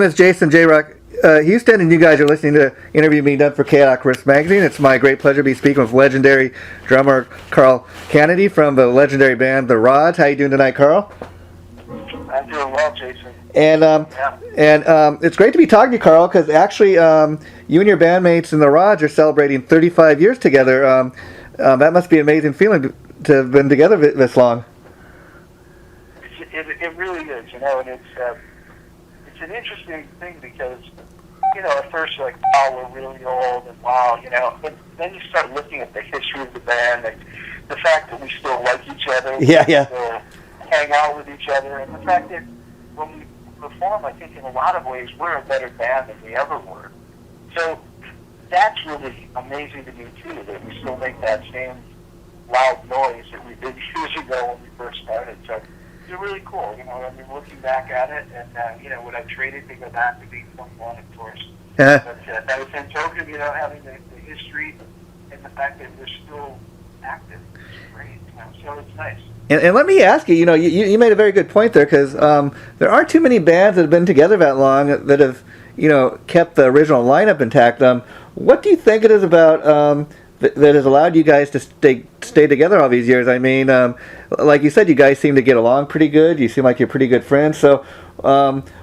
name is Jason JROCK Houston, and you guys are listening to an interview being done for JROCK Riffs Magazine. It's my great pleasure to be speaking with legendary drummer Carl Canedy from the legendary band The Rods. How you doing tonight, Carl? I'm doing well, Jason. And it's great to be talking to you, Carl, because actually you and your bandmates in The Rods are celebrating 35 years together. That must be an amazing feeling to have been together this long. It really is, and it's an interesting thing because, at first you're like, wow, we're really old, and wow, but then you start looking at the history of the band, and the fact that we still like each other, yeah. still hang out with each other, and the fact that when we perform, I think in a lot of ways, we're a better band than we ever were. So that's really amazing to me, too, that we still make that same loud noise that we did years ago when we first started. So it's really cool, looking back at it, and, would I trade it to go back to being 21, of course. But that was in token, having the history and the fact that we're still active. It's great, so it's nice. And let me ask you, you made a very good point there, because there aren't too many bands that have been together that long that have, kept the original lineup intact. What do you think it is about that has allowed you guys to stay together all these years? I mean, like you said, you guys seem to get along pretty good. You seem like you're pretty good friends. So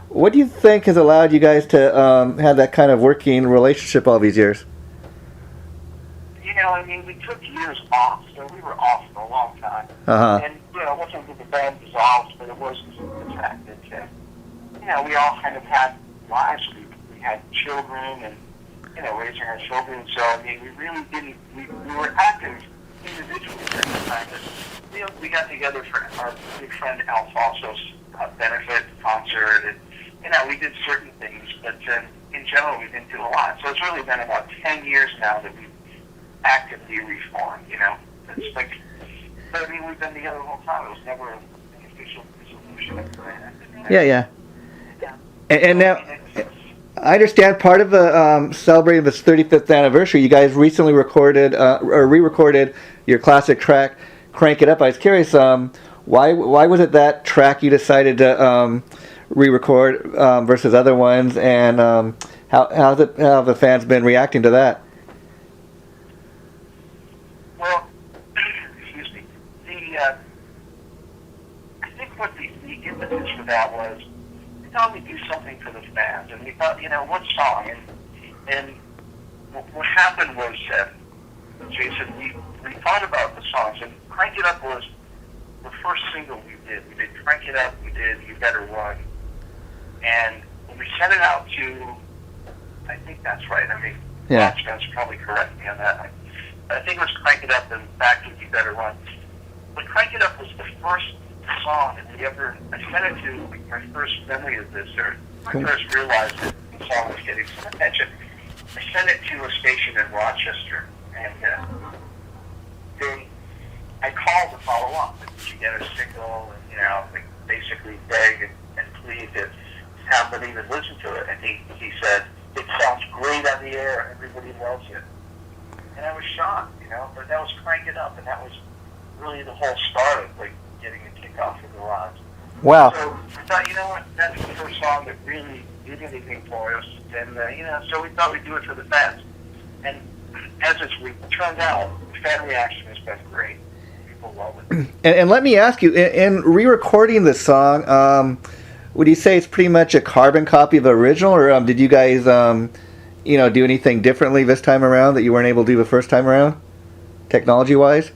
what do you think has allowed you guys to have that kind of working relationship all these years? We took years off, so we were off for a long time. Uh-huh. And, it wasn't that the band dissolved, but it was the fact that, we all kind of had lives. We had children and, raising our children. So, we really didn't, we were active individually at the time. But, we got together for our good friend Alfonso's benefit concert, and, we did certain things, but in general, we didn't do a lot. So it's really been about 10 years now that we've actively reformed, It's like, but we've been together the whole time. It was never an official dissolution of the band. Yeah. And now, I understand part of the celebrating this 35th anniversary, you guys recently recorded or re-recorded your classic track, "Crank It Up." I was curious, why was it that track you decided to re-record versus other ones, and how have the fans been reacting to that? Well, excuse me. I think what the impetus for that was, we thought we'd do something for the fans, and we thought, what song? And what happened was, Jason, we thought about the songs, and "Crank It Up" was the first single we did. We did "Crank It Up," we did "You Better Run," and when we sent it out to, I think that's right. Yeah. Rods fans probably correct me on that. I think it was "Crank It Up" and back to "You Better Run." But "Crank It Up" was the first song that we ever, I sent it to, my first memory of this, or I first realized that the song was getting some attention. I sent it to a station in Rochester, and then I called to follow up. Did you get a signal? And, basically beg and plead to have them even listen to it. And he said, "It sounds great on the air, everybody loves it." And I was shocked, but that was "Crank It Up," and that was really the whole start of, getting a kickoff for the Rods. Wow. So I thought, that's the first song that really did anything for us, and, so we thought we'd do it for the fans. And as it's turned out, the fan reaction has been great. People love it. And let me ask you, in re-recording the song, would you say it's pretty much a carbon copy of the original, or did you guys, do anything differently this time around that you weren't able to do the first time around, technology-wise?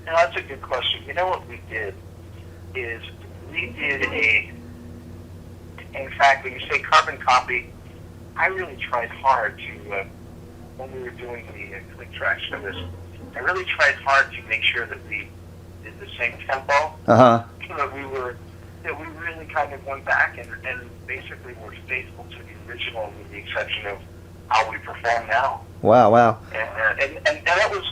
That's a good question. What we did is we did in fact, when you say carbon copy, I really tried hard to, when we were doing the click tracks for this, I really tried hard to make sure that we did the same tempo. Uh-huh. So that we really kind of went back and basically were faithful to the original, with the exception of how we perform now. Wow. And that was,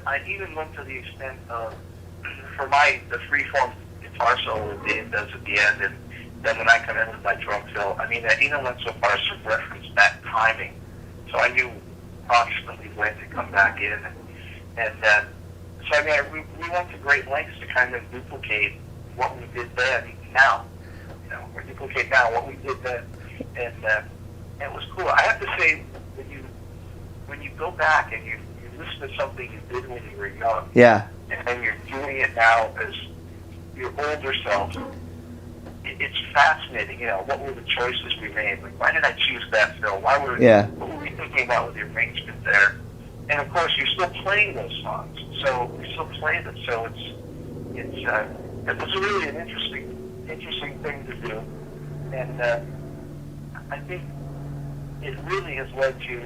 I even went to the extent of, for the freeform guitar solo that Dave does at the end, and then when I come in with my drum fill, I even went so far as to reference that timing. So I knew approximately when to come back in. And so we went to great lengths to kind of duplicate what we did then now. or duplicate now what we did then, and it was cool. I have to say, when you go back and you listen to something you did when you were young, Yeah. and then you're doing it now as your older self, it's fascinating. What were the choices we made? Like, why did I choose that fill? What were we thinking about with the arrangement there? And of course, you're still playing those songs, so we still play them. So it was really an interesting thing to do, and I think it really has led to.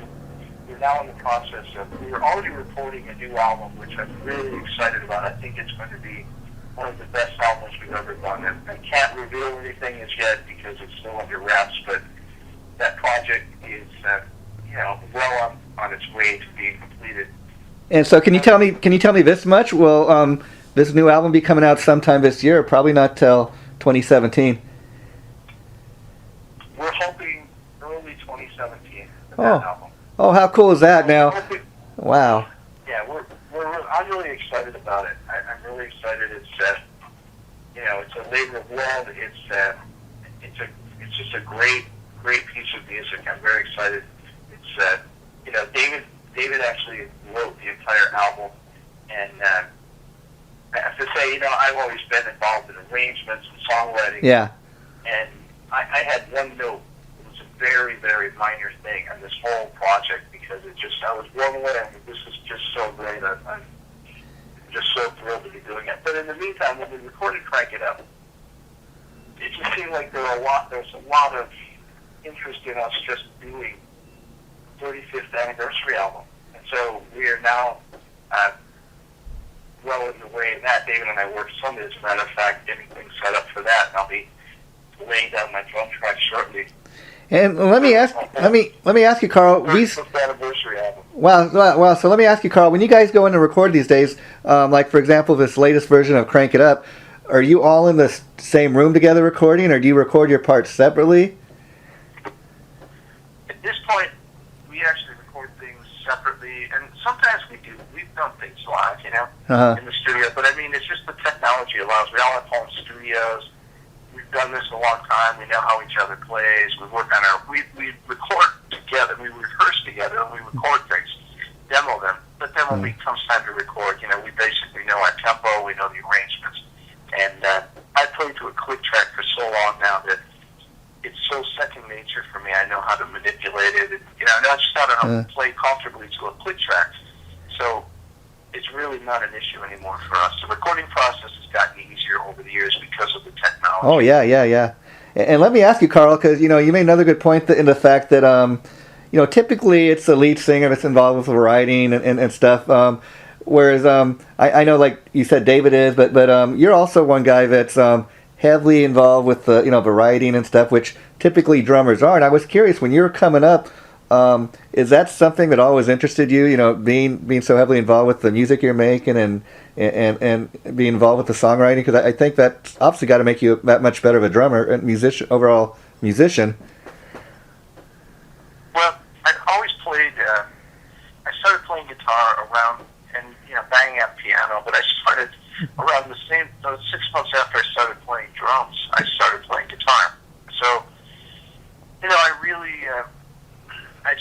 We're now in the process of. We were already recording a new album, which I'm really excited about. I think it's going to be one of the best albums we've ever done. I can't reveal anything as yet because it's still under wraps, but that project is, well on its way to being completed. And so, can you tell me this much? Will this new album be coming out sometime this year? Probably not till 2017. We're hoping early 2017 for Oh. that album. Oh, how cool is that now? Wow. Yeah, I'm really excited about it. I'm really excited. It's it's a labor of love. It's just a great piece of music. I'm very excited. It's David actually wrote the entire album, and I have to say, I've always been involved in arrangements and songwriting. Yeah. And I had one note. It was a very, very minor thing on this whole project because I was blown away. I mean, this is just so great. I'm just so thrilled to be doing it. But in the meantime, when we recorded Crank It Up, it just seemed like there's a lot of interest in us just doing 35th anniversary album. And so we are now well underway in that. David and I worked Sunday, as a matter of fact, getting things set up for that. And I'll be laying down my drum track shortly. And let me ask you, Carl. 35th anniversary album. Wow. So let me ask you, Carl. When you guys go in to record these days, like for example, this latest version of Crank It Up, are you all in the same room together recording, or do you record your parts separately? At this point, we actually record things separately, and sometimes we do. We've done things live, in the studio. But I mean, it's just the technology allows. We all have home studios. We've done this a long time. We know how each other plays. We work on we record together. We rehearse together, and we record things, demo them. But then when it comes time to record, we basically know our tempo. We know the arrangements. And I played to a click track for so long now that it's so second nature for me. I know how to manipulate it. I know just how to play comfortably to a click track. So it's really not an issue anymore for us. The recording process has gotten easier over the years because of the technology. Oh, yeah. And let me ask you, Carl, because, you made another good point in the fact that, typically it's the lead singer that's involved with the writing and stuff. Whereas I know, like you said, David is, but you're also one guy that's heavily involved with the writing and stuff, which typically drummers are. And I was curious, when you were coming up, is that something that always interested you? Being so heavily involved with the music you're making and being involved with the songwriting, because I think that's obviously got to make you that much better of a drummer and overall musician. Well, I've always played. I started playing guitar around. Banging out piano, but I started around the 6 months after I started playing drums, I started playing guitar. So, I really, I've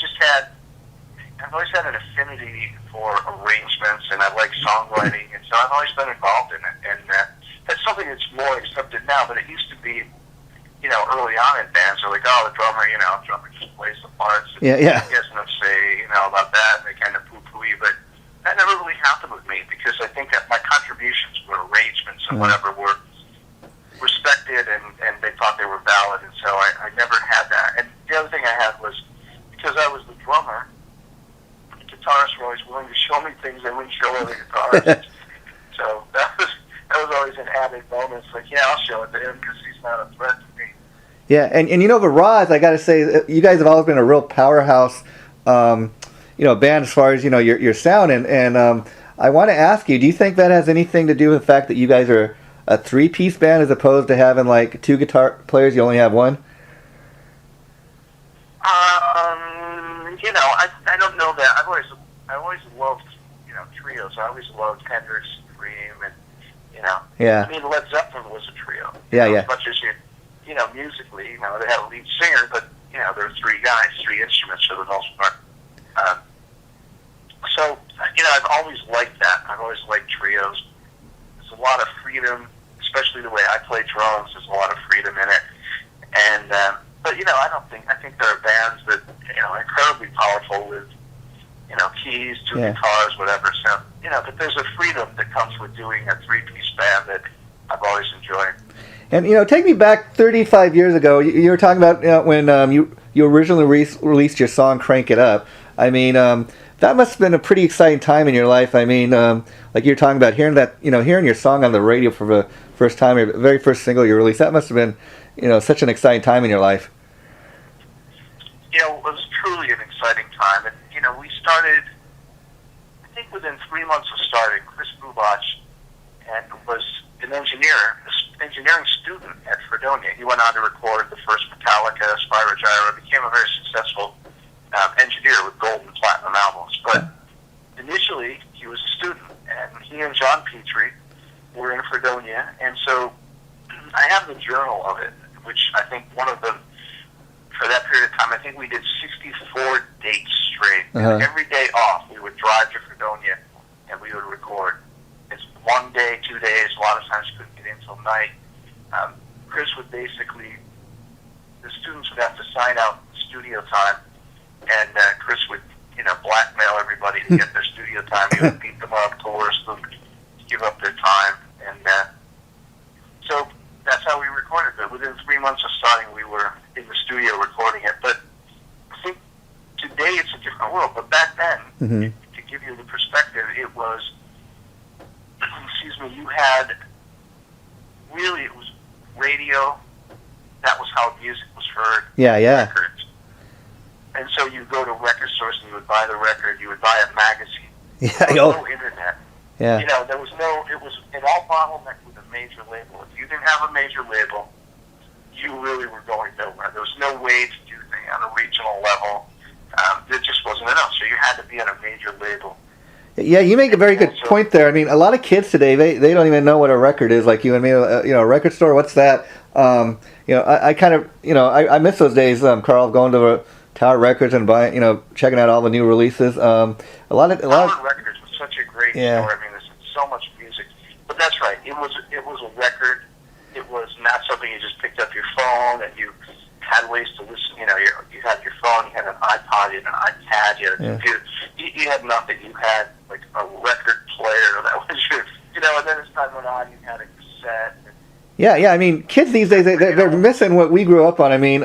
always had an affinity for arrangements, and I like songwriting, and so I've always been involved in it, and that's something that's more accepted now, but it used to be, early on in bands, they're like, oh, the drummer just plays the parts, and yeah. He has no say, about that, and they kind of poo-poo-y, but that never really happened with me because I think that my contributions were arrangements and whatever were respected and they thought they were valid, and so I never had that. And the other thing I had was because I was the drummer, the guitarists were always willing to show me things they wouldn't show other guitarists. So that was always an added bonus. Like, yeah, I'll show it to him because he's not a threat to me. Yeah, and the Rods, I got to say, you guys have always been a real powerhouse. Band as far as your sound, and I want to ask you, do you think that has anything to do with the fact that you guys are a 3-piece band as opposed to having like 2 guitar players? You only have one. I don't know that. I always loved trios. I always loved Hendrix, Cream, and Yeah. I mean, Led Zeppelin was a trio. Yeah. As much as musically, they had a lead singer, but, there were three guys, three instruments for the most part. So, I've always liked that. I've always liked trios. There's a lot of freedom, especially the way I play drums. There's a lot of freedom in it. And, but, I think there are bands that, are incredibly powerful with, keys, two guitars, whatever. So, but there's a freedom that comes with doing a three-piece band that I've always enjoyed. And, take me back 35 years ago. You were talking about when you originally released your song Crank It Up. I mean, that must have been a pretty exciting time in your life. I mean, like you're talking about hearing that, hearing your song on the radio for the first time, your very first single you released, that must have been, such an exciting time in your life. Yeah, it was truly an exciting time. And, we started, I think within 3 months of starting, Chris Bubach was an engineering student at Fredonia. He went on to record the first Metallica, Spyro Gyra, became a very successful engineer with gold and platinum albums. But initially, he was a student, and he and John Petrie were in Fredonia, and so I have the journal of it, which I think one of them, for that period of time, I think we did 64 dates straight. And every day off, we would drive to Fredonia, and we would record. It's 1 day, 2 days, a lot of times couldn't get in until night. Chris would basically, the students would have to sign out studio time, and Chris would, blackmail everybody to get their studio time. He would beat them up, coerce them, give up their time, and so that's how we recorded it. Within 3 months of starting, we were in the studio recording it. But I think today it's a different world. But back then, to give you the perspective, it was, you had, really, it was radio. That was how music was heard. Yeah. Records. And so you go to record stores and you would buy the record, you would buy a magazine. There was no internet. Yeah. There was it all bottlenecked with a major label. If you didn't have a major label, you really were going nowhere. There was no way to do things on a regional level. There just wasn't enough. So you had to be on a major label. Yeah, you make a very good point there. I mean, a lot of kids today, they don't even know what a record is. Like you and me, a record store, what's that? I kind of, I miss those days, Carl, going to Tower Records and buying, checking out all the new releases. Tower Records was such a great store. I mean, there's so much music. But that's right. It was a record. It was not something you just picked up your phone and you had ways to listen. You had your phone, you had an iPod, you had an iPad, you had a computer. You had nothing. You had like a record player that was your, and then as time went on, you had a cassette. Yeah. I mean, kids these days, they're missing what we grew up on. I mean,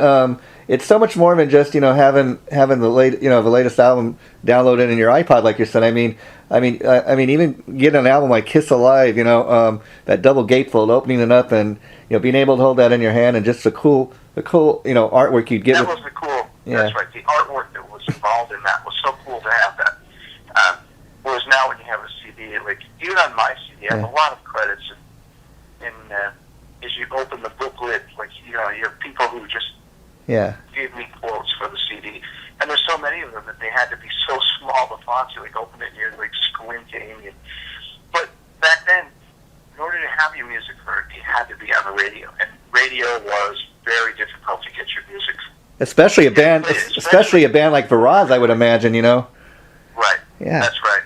it's so much more than just having the latest album downloaded in your iPod, like you said. I mean, even getting an album like Kiss Alive, that double gatefold, opening it up, and being able to hold that in your hand, and just the cool artwork you'd get. That was the cool. Yeah. That's right. The artwork that was involved in that was so cool to have that. Whereas now, when you have a CD, like even on my CD, I have a lot of credits, and as you open the booklet, like you have people who just gave me quotes for the CD, and there's so many of them that they had to be so small, the fonts, you like open it and you're like squinting. But back then, in order to have your music heard, you had to be on the radio, and radio was very difficult to get your music. Especially a band like the Rods, I would imagine. Right. Yeah. That's right.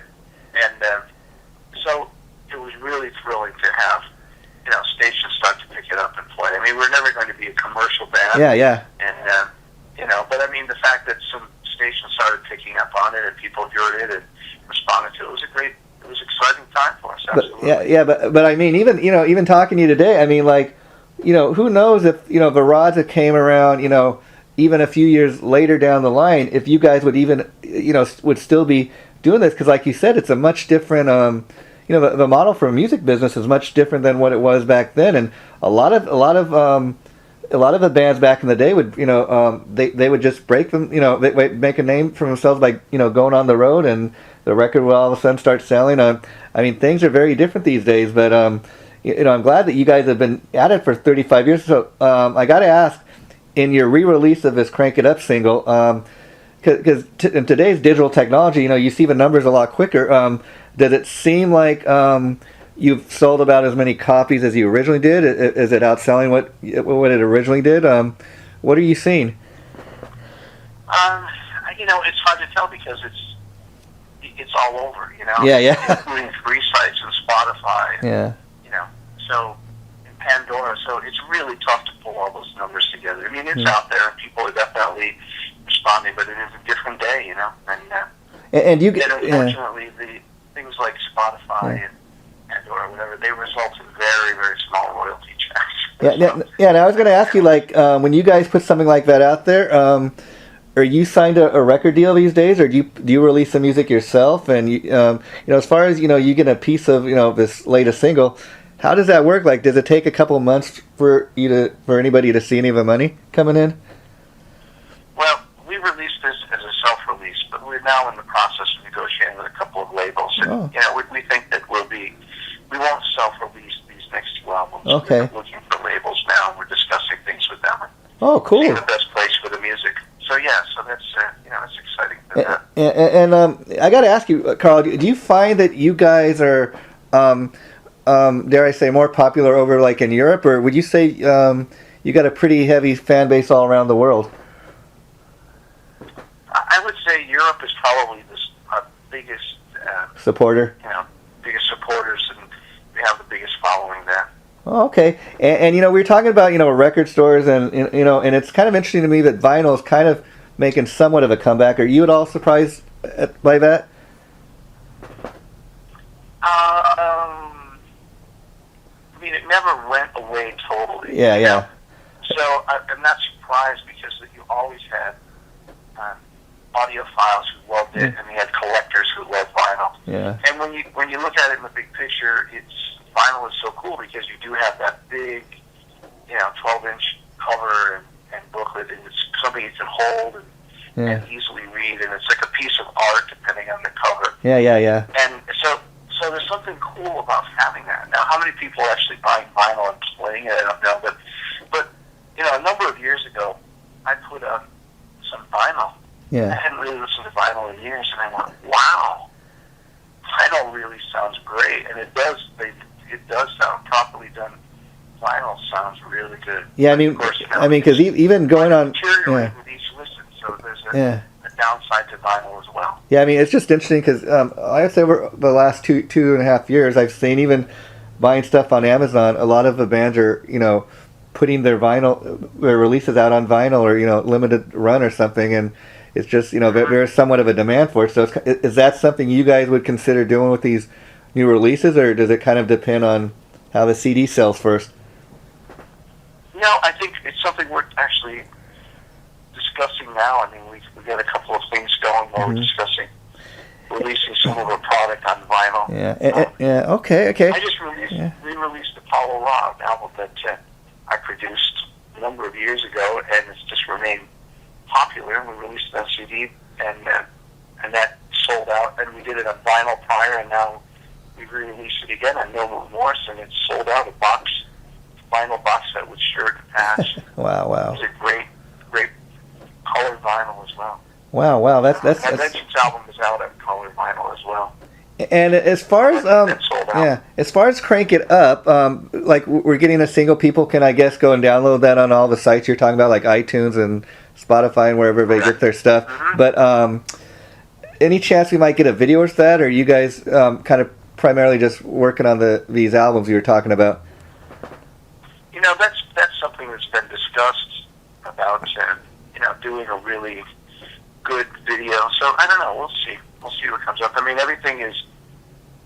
And so it was really thrilling to have stations start to pick it up and play. I mean, we're never going to be a commercial band. Yeah. And but I mean, the fact that some stations started picking up on it and people heard it and responded to it was it was exciting time for us. Absolutely. But I mean, even talking to you today, I mean, like, who knows if the Rods that came around, even a few years later down the line, if you guys would even would still be doing this, because like you said, it's a much different the model for a music business is much different than what it was back then, and a lot of the bands back in the day would they would just break them, they make a name for themselves by going on the road, and the record will all of a sudden start selling. I mean, things are very different these days, but I'm glad that you guys have been at it for 35 years. So I got to ask, in your re-release of this Crank It Up single, because in today's digital technology, you see the numbers a lot quicker. Did it seem like you've sold about as many copies as you originally did? Is it outselling what it originally did? What are you seeing? It's hard to tell because it's all over, Yeah. including free sites and Spotify. Yeah. So in Pandora, so it's really tough to pull all those numbers together. I mean, it's out there and people are definitely responding, but it is a different day, And you and unfortunately, the things like Spotify and Pandora, whatever, they result in very, very small royalty checks. Yeah. And I was going to ask you, like, when you guys put something like that out there, are you signed a record deal these days, or do you release the music yourself? And as far as you get a piece of this latest single, how does that work? Like, does it take a couple of months for anybody to see any of the money coming in? Well, we released this as a self-release, but we're now in the process of negotiating with a couple of labels. And, we think that we won't self-release these next two albums. Okay. We're looking for labels now, and we're discussing things with them. Oh, cool. Seeing the best place for the music. So that's it's exciting. And I got to ask you, Carl, do you find that you guys are, dare I say, more popular over like in Europe, or would you say you got a pretty heavy fan base all around the world? I would say Europe is probably our biggest supporter. Biggest supporters, and we have the biggest following there. Oh, okay. And we were talking about record stores, and and it's kind of interesting to me that vinyl is kind of making somewhat of a comeback. Are you at all surprised by that? I mean, it never went away totally. Yeah. So I'm not surprised because you always had audiophiles who loved it, and you had collectors who loved vinyl. Yeah. And when you look at it in the big picture, vinyl is so cool because you do have that big, 12-inch cover and booklet, and it's something you can hold and easily read, and it's like a piece of art depending on the cover. Yeah. And so there's something cool about having that. Now, how many people are actually buying vinyl and playing it, I don't know, but a number of years ago, I put up some vinyl. Yeah. I hadn't really listened to vinyl in years, and I went, wow, vinyl really sounds great, and it does. It does sound properly done. Vinyl sounds really good. Yeah, because even going on, with each listen, so there's a downside to vinyl as well. Yeah, I mean, it's just interesting because I would say over the last two and a half years, I've seen even buying stuff on Amazon. A lot of the bands are putting their releases out on vinyl or limited run or something, and it's just there's somewhat of a demand for it. So is that something you guys would consider doing with these new releases, or does it kind of depend on how the CD sells first? No, I think it's something we're actually discussing now. I mean, we've got a couple of things going where we're discussing releasing some of our product on vinyl. Okay. I just re-released the Apollo Raw album that I produced a number of years ago, and it's just remained popular. And we released it on CD, and that sold out. And we did it on vinyl prior, and now we've re-released it again on No Remorse, and it's sold out. A vinyl box set with shirt and patch. Wow. It's a great colored vinyl as well. Wow. That's Legends album is out on colored vinyl as well. And as far as as far as Crank It Up, like we're getting a single, people can I guess go and download that on all the sites you're talking about, like iTunes and Spotify and wherever they get their stuff. Mm-hmm. But any chance we might get a video of that, or are you guys kind of primarily just working on these albums you were talking about? That's something that's been discussed about doing a really good video. So I don't know. We'll see what comes up. I mean, everything is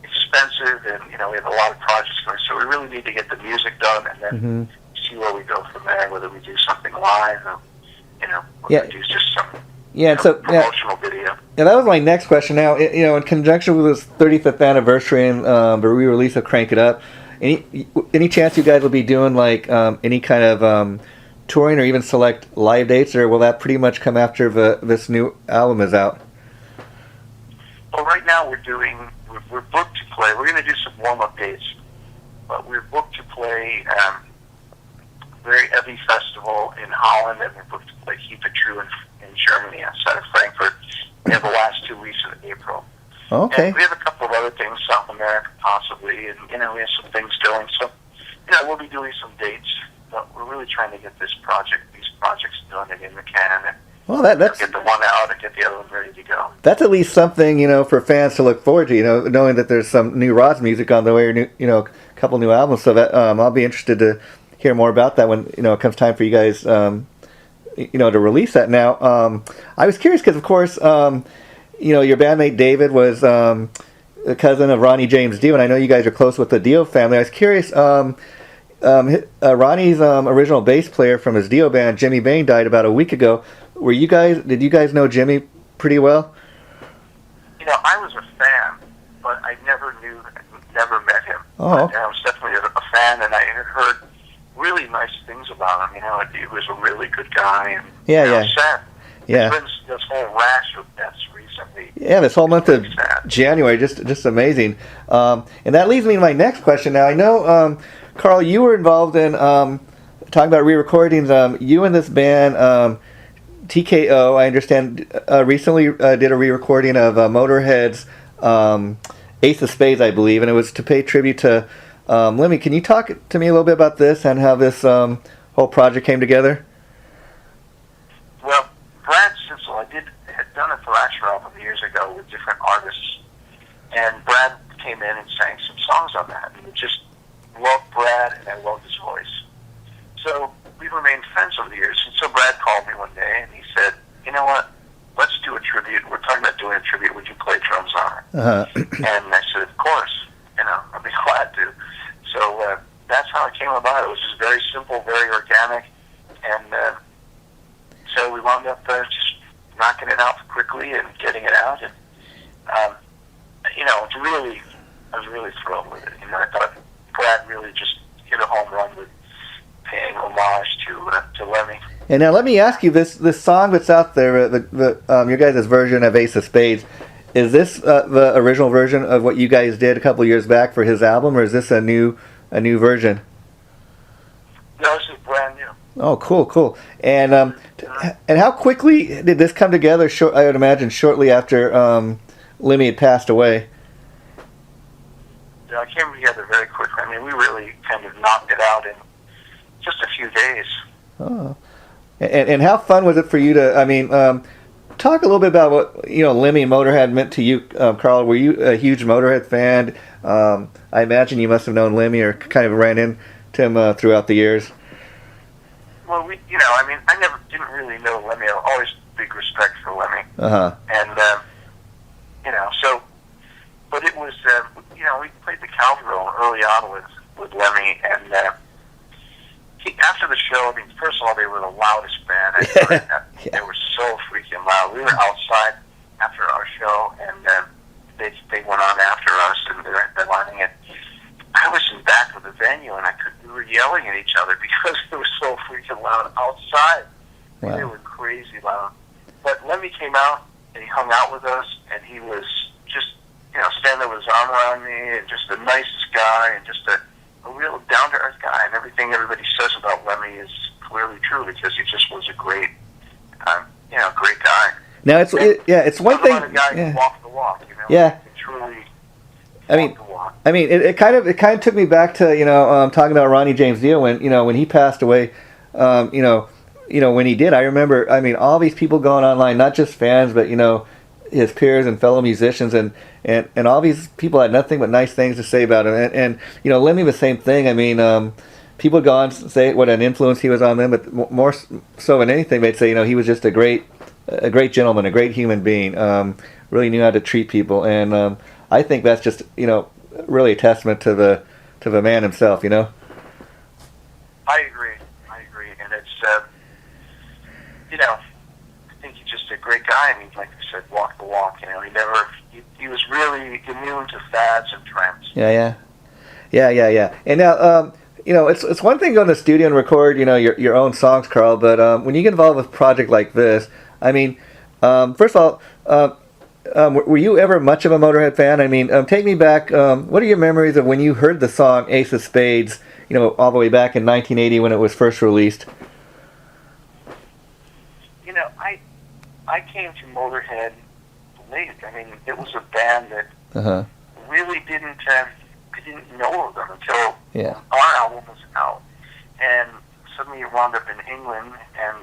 expensive, and we have a lot of projects going. So we really need to get the music done, and then see where we go from there. Whether we do something live, or we do just some promotional video. Yeah, that was my next question. Now, in conjunction with this 35th anniversary and the re-release of Crank It Up, any chance you guys will be doing like any kind of touring or even select live dates, or will that pretty much come after this new album is out? Well, right now we're booked to play. We're going to do some warm-up dates, but we're booked to play a very heavy festival in Holland, and we're booked to play Keep It True in Germany outside of Frankfurt. We have the last 2 weeks of April. Okay. And we have a couple of other things, South America possibly, and we have some things going. So we'll be doing some dates, but we're really trying to get these projects done and in the can, and well, that's get the one out and get the other one ready to go. That's at least something for fans to look forward to. Knowing that there's some new Rods music on the way, or a couple new albums. So that I'll be interested to hear more about that when it comes time for you guys to release that. Now, I was curious because of course your bandmate David was a cousin of Ronnie James Dio, and I know you guys are close with the Dio family. I was curious. Ronnie's original bass player from his Dio band, Jimmy Bain, died about a week ago. Did you guys know Jimmy pretty well? I was a fan, but I never met him. Oh. But I was definitely a fan, and I had heard really nice things about him. He was a really good guy, and sad. Yeah. There's been this whole rash of deaths recently. Yeah, this whole month of January, just amazing. And that leads me to my next question. Now, I know, Carl, you were involved in talking about re-recordings. You and this band, TKO, I understand, recently did a re-recording of Motorhead's Ace of Spades, I believe, and it was to pay tribute to Lemmy. Can you talk to me a little bit about this and how this whole project came together? Well, Brad Sissel, had done a Thrasher album years ago with different artists, and Brad came in and sang some songs on that, and just loved Brad, and I loved his voice. So we've remained friends over the years, and so Brad called me one day, and he said, you know what, let's do a tribute. We're talking about doing a tribute. Would you play drums on it? Uh-huh. And I said, of course. I'd be glad to. So that's how it came about. It was just very simple, very organic, and so we wound up just knocking it out quickly and getting it out, and I was really thrilled with it. I thought Brad really just hit a home run with paying homage to Lemmy. And now let me ask you, this song that's out there, your guys' version of Ace of Spades, is this the original version of what you guys did a couple of years back for his album, or is this a new version? No, this is brand new. Oh, cool. And how quickly did this come together? I would imagine shortly after Lemmy had passed away. It came together very quickly. We really kind of knocked it out in just a few days. Oh. And how fun was it for you to, talk a little bit about what, Lemmy and Motorhead meant to you, Carl. Were you a huge Motorhead fan? I imagine you must have known Lemmy or kind of ran into him throughout the years. Well, I didn't really know Lemmy. I always big respect for Lemmy. Uh-huh. And, but it was, we played the Cowgirl early on with Lemmy, and after the show, first of all, they were the loudest band I've heard. Yeah. They were so freaking loud. We were outside after our show, and they went on after us, and they're lining it. I was in back of the venue, and we were yelling at each other because it was so freaking loud outside. Wow. They were crazy loud. But Lemmy came out, and he hung out with us, and he was just, standing there with his arm around me, and just the nicest guy, and just a real down-to-earth guy, and everything everybody says about Lemmy is clearly true because he just was a great, great guy. Now it's one thing. A guy who walked the walk, Yeah. Truly. It kind of took me back to talking about Ronnie James Dio when he passed away. When he did, I remember. All these people going online, not just fans, but his peers and fellow musicians, and all these people had nothing but nice things to say about him. And Lemmy the same thing. People would go on and say what an influence he was on them, but more so than anything, they'd say he was just a great gentleman, a great human being. Really knew how to treat people, and I think that's just really a testament to the man himself. I agree, and it's I think he's just a great guy. Like you said, walk the walk. He was really immune to fads and trends. Yeah. And now, it's one thing going to the studio and record, your own songs, Carl. But when you get involved with a project like this, first of all, were you ever much of a Motorhead fan? Take me back. What are your memories of when you heard the song Ace of Spades? All the way back in 1980 when it was first released. I came to Motorhead late. It was a band that really didn't. I didn't know of them until Yeah. our album was out, and suddenly you wound up in England, and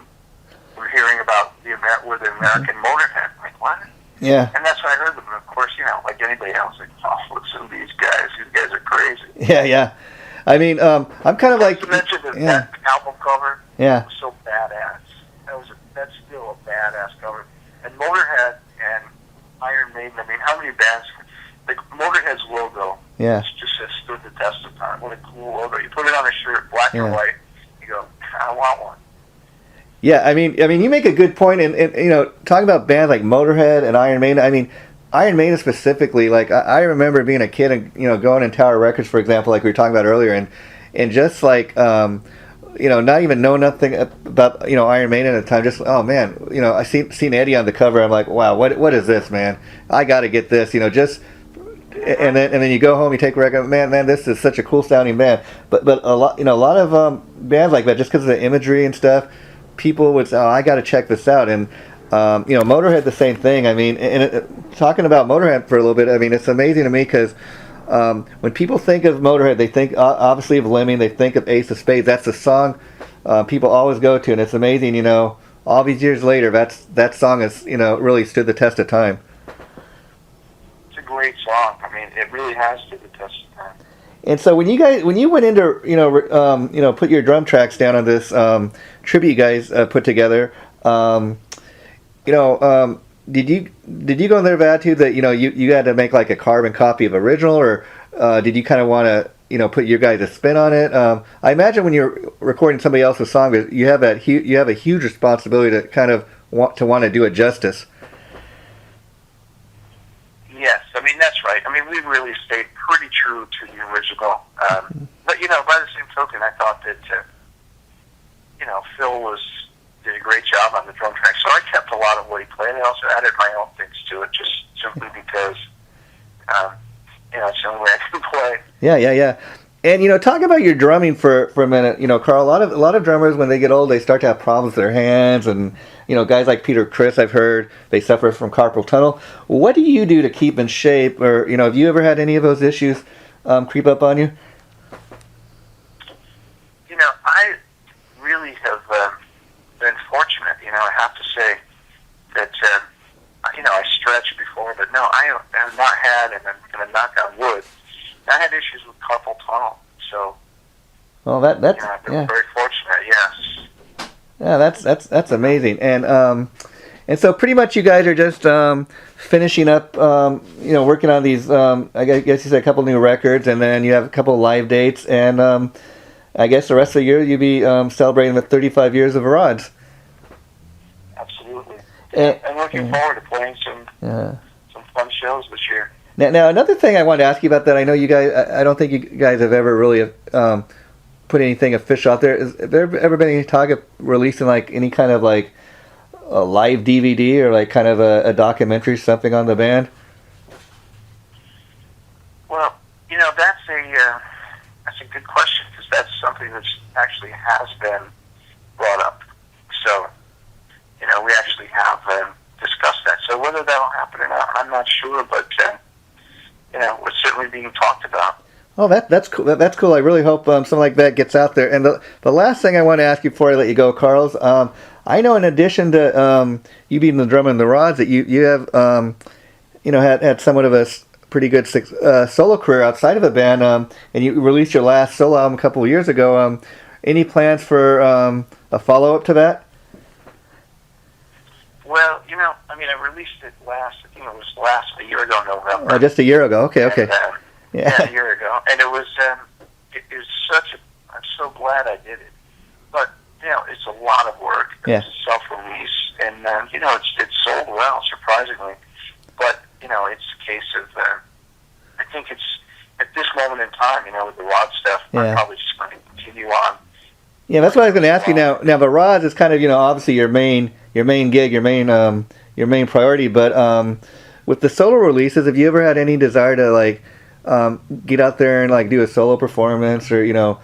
we're hearing about the American Motorhead. Like, what? Yeah. And that's when I heard them. And of course, like anybody else, like, oh, listen to these guys. These guys are crazy. Yeah, yeah. I mean, I'm kind of like. You mentioned that album cover. Yeah. Was so badass. That's still a badass cover. And Motorhead and Iron Maiden. I mean, how many bands? Like Motorhead's logo. Yeah. Just has stood the test of time. What a cool logo! You put it on a shirt, black and white. You go, I want one. Yeah, I mean, you make a good point, and talking about bands like Motorhead and Iron Maiden. I mean, Iron Maiden specifically. Like, I remember being a kid and going in Tower Records, for example, like we were talking about earlier, and just like not even know nothing about Iron Maiden at the time. Just man, I seen Eddie on the cover. I'm like, wow, what is this, man? I got to get this. And then you go home, you take a record, man, this is such a cool sounding band. But a lot of bands like that, just because of the imagery and stuff, people would say, oh, I got to check this out. And Motorhead, the same thing. I mean, talking about Motorhead for a little bit, I mean, it's amazing to me because when people think of Motorhead, they think obviously of Lemmy, they think of Ace of Spades. That's the song people always go to, and it's amazing. All these years later, that song has really stood the test of time. Great song. I mean, it really has stood the test of time. And so when you went into put your drum tracks down on this tribute you guys put together, did you go in there with attitude that you had to make like a carbon copy of original, or did you kind of want to put your guys' spin on it? I imagine when you're recording somebody else's song, you have a huge responsibility to kind of want to do it justice. Yes, I mean, that's right. I mean, we really stayed pretty true to the original. But, by the same token, I thought that, Phil did a great job on the drum track. So I kept a lot of what he played. I also added my own things to it, just simply because, it's the only way I can play. Yeah. And, talk about your drumming for a minute. Carl, a lot of drummers, when they get old, they start to have problems with their hands. And, guys like Peter Criss, I've heard, they suffer from carpal tunnel. What do you do to keep in shape? Or, have you ever had any of those issues creep up on you? I really have been fortunate. I have to say that, I stretched before. But, no, I have not had, and I'm going to knock on wood, I had issues with carpal tunnel, so. Well, that's I've been very fortunate. Yes. Yeah, that's amazing, and so pretty much you guys are just finishing up, working on these. I guess you said a couple new records, and then you have a couple live dates, and I guess the rest of the year you'll be celebrating the 35 years of Rods. Absolutely, and looking forward to playing some fun shows this year. Now, another thing I wanted to ask you about that, I know you guys, I don't think you guys have ever really put anything official out there. Has there ever been any talk of releasing like any kind of like a live DVD or like kind of a documentary, something on the band? Well, that's a good question, because that's something that actually has been brought up. So, we actually have discussed that. So whether that'll happen or not, I'm not sure, but it's certainly being talked about. Oh, that's cool. That's cool. I really hope something like that gets out there. And the last thing I want to ask you before I let you go, Carl's, I know in addition to you being the drummer in the Rods, that you have had somewhat of a pretty good solo career outside of the band, and you released your last solo album a couple of years ago. Any plans for a follow up to that? Well, I released it a year ago, November. Just a year ago. Okay. And, yeah, a year ago, and it was I'm so glad I did it. But it's a lot of work. Yeah. It's a self-release, and it's sold well, surprisingly. But it's a case of I think it's at this moment in time, with the Rod stuff, I'm probably just going to continue on. Yeah, that's what I was going to ask you now. Now, the Rods is kind of obviously your main gig, your main priority. But with the solo releases, have you ever had any desire to like get out there and like do a solo performance, or even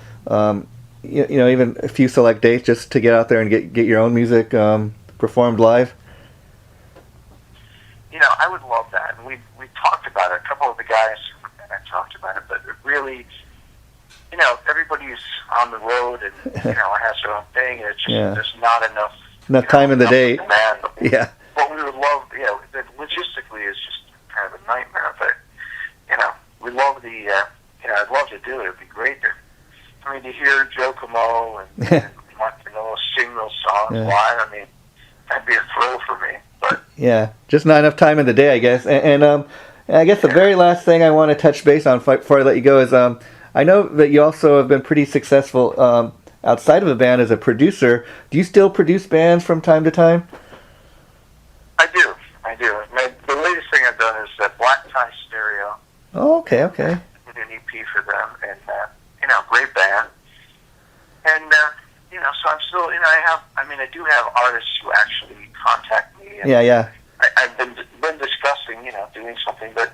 a few select dates just to get out there and get your own music performed live? I would love that. And we talked about it. A couple of the guys talked about it, but it really, everybody's on the road and, has their own thing, and it's just, there's not enough time in the day. Demand. Yeah. What we would love, logistically is just kind of a nightmare, but, we love I'd love to do it. It'd be great to hear Joe Comeau and Mark Pernilla sing those songs live. I mean, that'd be a thrill for me. But yeah, just not enough time in the day, I guess. And I guess the very last thing I want to touch base on before I let you go is I know that you also have been pretty successful outside of a band as a producer. Do you still produce bands from time to time? I do. The latest thing I've done is Black Tie Stereo. Oh, okay. I did an EP for them, and great band. And so I'm still, I do have artists who actually contact me. And I've been discussing, doing something, but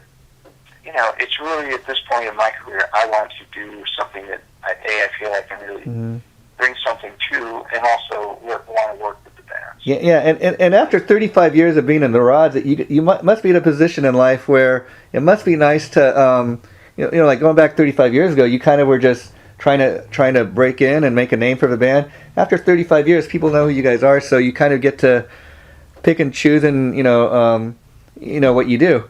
it's really at this point in my career, I want to do something that I feel like I can really bring something to, and also want to work with the bands. Yeah, and after 35 years of being in the Rods, you must be in a position in life where it must be nice to, like going back 35 years ago, you kind of were just trying to break in and make a name for the band. After 35 years, people know who you guys are, so you kind of get to pick and choose and what you do.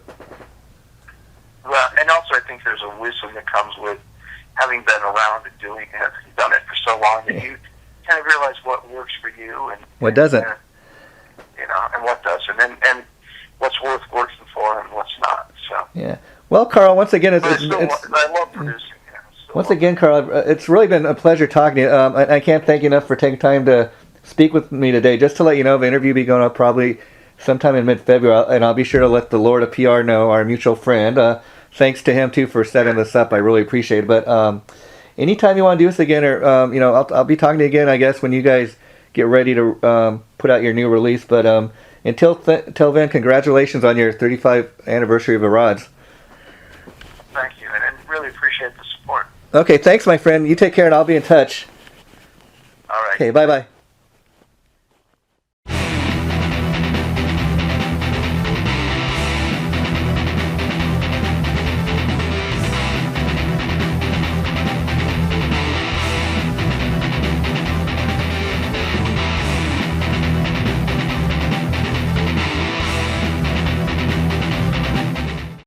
Well, and also I think there's a wisdom that comes with having been around and done it for so long that you kind of realize what works for you and what doesn't. And what doesn't, and what's worth working for and what's not. So yeah. Well, Carl, once again, I love producing. Once again, Carl, it's really been a pleasure talking to you. I can't thank you enough for taking time to speak with me today. Just to let you know, the interview will be going up probably sometime in mid-February, and I'll be sure to let the Lord of PR know, our mutual friend. Thanks to him, too, for setting this up. I really appreciate it. But anytime you want to do this again, or I'll be talking to you again, I guess, when you guys get ready to put out your new release. But until then, congratulations on your 35th anniversary of the Rods. Thank you, and really appreciate the support. Okay, thanks, my friend. You take care, and I'll be in touch. All right. Okay, bye-bye.